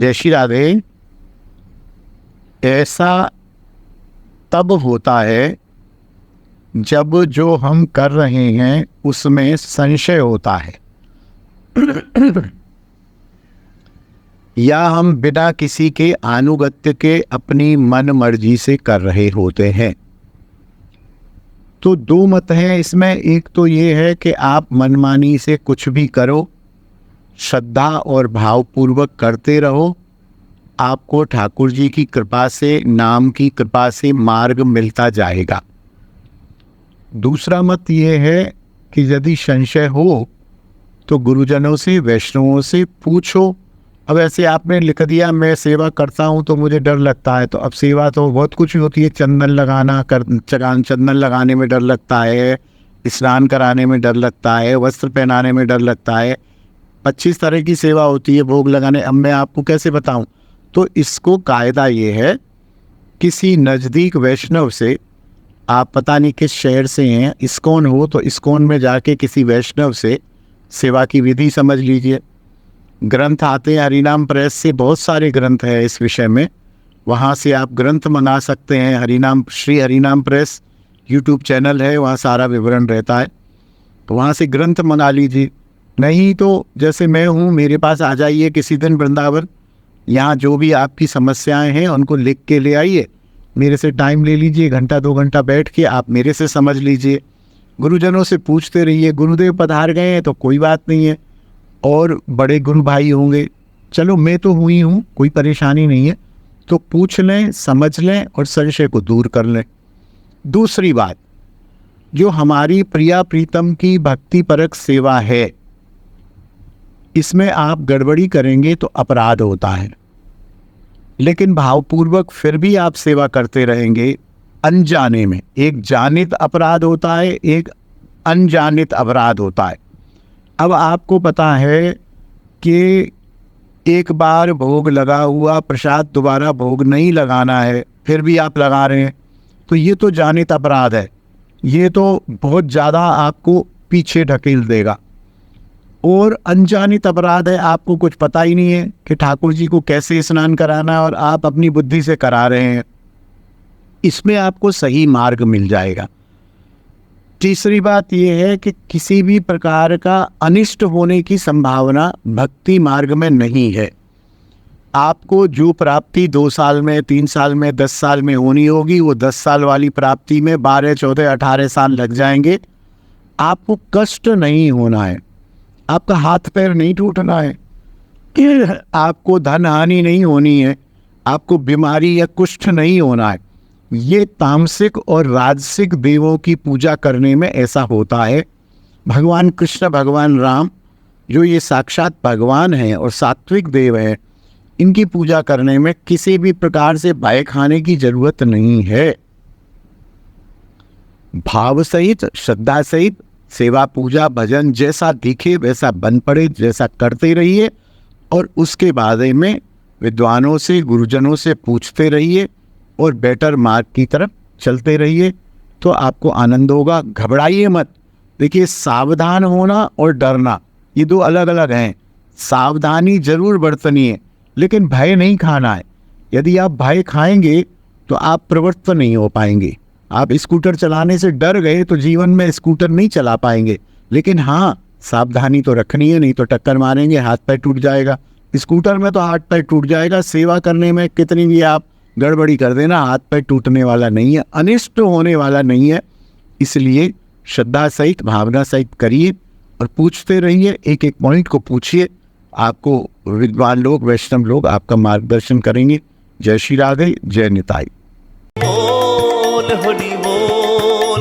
जय श्री राधे। ऐसा तब होता है जब जो हम कर रहे हैं उसमें संशय होता है या हम बिना किसी के आनुगत्य के अपनी मन मर्जी से कर रहे होते हैं। तो दो मत हैं इसमें। एक तो ये है कि आप मनमानी से कुछ भी करो, श्रद्धा और भावपूर्वक करते रहो, आपको ठाकुर जी की कृपा से, नाम की कृपा से मार्ग मिलता जाएगा। दूसरा मत ये है कि यदि संशय हो तो गुरुजनों से, वैष्णवों से पूछो। अब ऐसे आपने लिख दिया मैं सेवा करता हूँ तो मुझे डर लगता है, तो अब सेवा तो बहुत कुछ होती है। चंदन लगाना, चंदन लगाने में डर लगता है, स्नान कराने में डर लगता है, वस्त्र पहनाने में डर लगता है, 25 तरह की सेवा होती है भोग लगाने। अब मैं आपको कैसे बताऊं? तो इसको कायदा ये है, किसी नज़दीक वैष्णव से, आप पता नहीं किस शहर से हैं, इस्कॉन हो तो इस्कॉन में जाके किसी वैष्णव से सेवा की विधि समझ लीजिए। ग्रंथ आते हैं हरिनाम प्रेस से, बहुत सारे ग्रंथ हैं इस विषय में, वहाँ से आप ग्रंथ मंगा सकते हैं। हरिनाम, श्री हरिनाम प्रेस यूट्यूब चैनल है, वहाँ सारा विवरण रहता है, तो वहाँ से ग्रंथ मंगा लीजिए। नहीं तो जैसे मैं हूँ, मेरे पास आ जाइए किसी दिन वृंदावन, यहाँ जो भी आपकी समस्याएं हैं उनको लिख के ले आइए, मेरे से टाइम ले लीजिए, घंटा 2 घंटा बैठ के आप मेरे से समझ लीजिए। गुरुजनों से पूछते रहिए। गुरुदेव पधार गए हैं तो कोई बात नहीं है, और बड़े गुरु भाई होंगे, चलो मैं तो हुई हूँ, कोई परेशानी नहीं है, तो पूछ लें, समझ लें और संशय को दूर कर लें। दूसरी बात, जो हमारी प्रिया प्रीतम की भक्ति परक सेवा है, इसमें आप गड़बड़ी करेंगे तो अपराध होता है, लेकिन भावपूर्वक फिर भी आप सेवा करते रहेंगे अनजाने में। एक जानित अपराध होता है, एक अनजानित अपराध होता है। अब आपको पता है कि एक बार भोग लगा हुआ प्रसाद दोबारा भोग नहीं लगाना है, फिर भी आप लगा रहे हैं, तो ये तो जानित अपराध है, ये तो बहुत ज़्यादा आपको पीछे ढकेल देगा। और अनजानित अपराध है, आपको कुछ पता ही नहीं है कि ठाकुर जी को कैसे स्नान कराना, और आप अपनी बुद्धि से करा रहे हैं, इसमें आपको सही मार्ग मिल जाएगा। तीसरी बात यह है कि किसी भी प्रकार का अनिष्ट होने की संभावना भक्ति मार्ग में नहीं है। आपको जो प्राप्ति 2 साल में, 3 साल में, 10 साल में होनी होगी, वो 10 साल वाली प्राप्ति में 12, 14, 18 साल लग जाएंगे। आपको कष्ट नहीं होना है, आपका हाथ पैर नहीं टूटना है, आपको धन हानि नहीं होनी है, आपको बीमारी या कुष्ठ नहीं होना है। ये तामसिक और राजसिक देवों की पूजा करने में ऐसा होता है। भगवान कृष्ण, भगवान राम, जो ये साक्षात भगवान हैं और सात्विक देव हैं, इनकी पूजा करने में किसी भी प्रकार से भय खाने की जरूरत नहीं है। भाव सहित, श्रद्धा सहित सेवा, पूजा, भजन जैसा दिखे वैसा बन पड़े, जैसा करते रहिए, और उसके बारे में विद्वानों से, गुरुजनों से पूछते रहिए और बेटर मार्ग की तरफ चलते रहिए, तो आपको आनंद होगा। घबराइए मत। देखिए, सावधान होना और डरना ये 2 अलग अलग हैं। सावधानी जरूर बरतनी है, लेकिन भय नहीं खाना है। यदि आप भय खाएंगे तो आप प्रवृत्त नहीं हो पाएंगे। आप स्कूटर चलाने से डर गए तो जीवन में स्कूटर नहीं चला पाएंगे। लेकिन हाँ, सावधानी तो रखनी है, नहीं तो टक्कर मारेंगे, हाथ पैर टूट जाएगा। स्कूटर में तो हाथ पैर टूट जाएगा, सेवा करने में कितनी भी आप गड़बड़ी कर देना, हाथ पैर टूटने वाला नहीं है, अनिष्ट होने वाला नहीं है। इसलिए श्रद्धा सहित, भावना सहित करिए और पूछते रहिए, एक एक पॉइंट को पूछिए, आपको विद्वान लोग, वैष्णव लोग आपका मार्गदर्शन करेंगे। जय श्री राधे, जय निताई। बोल हरि बोल।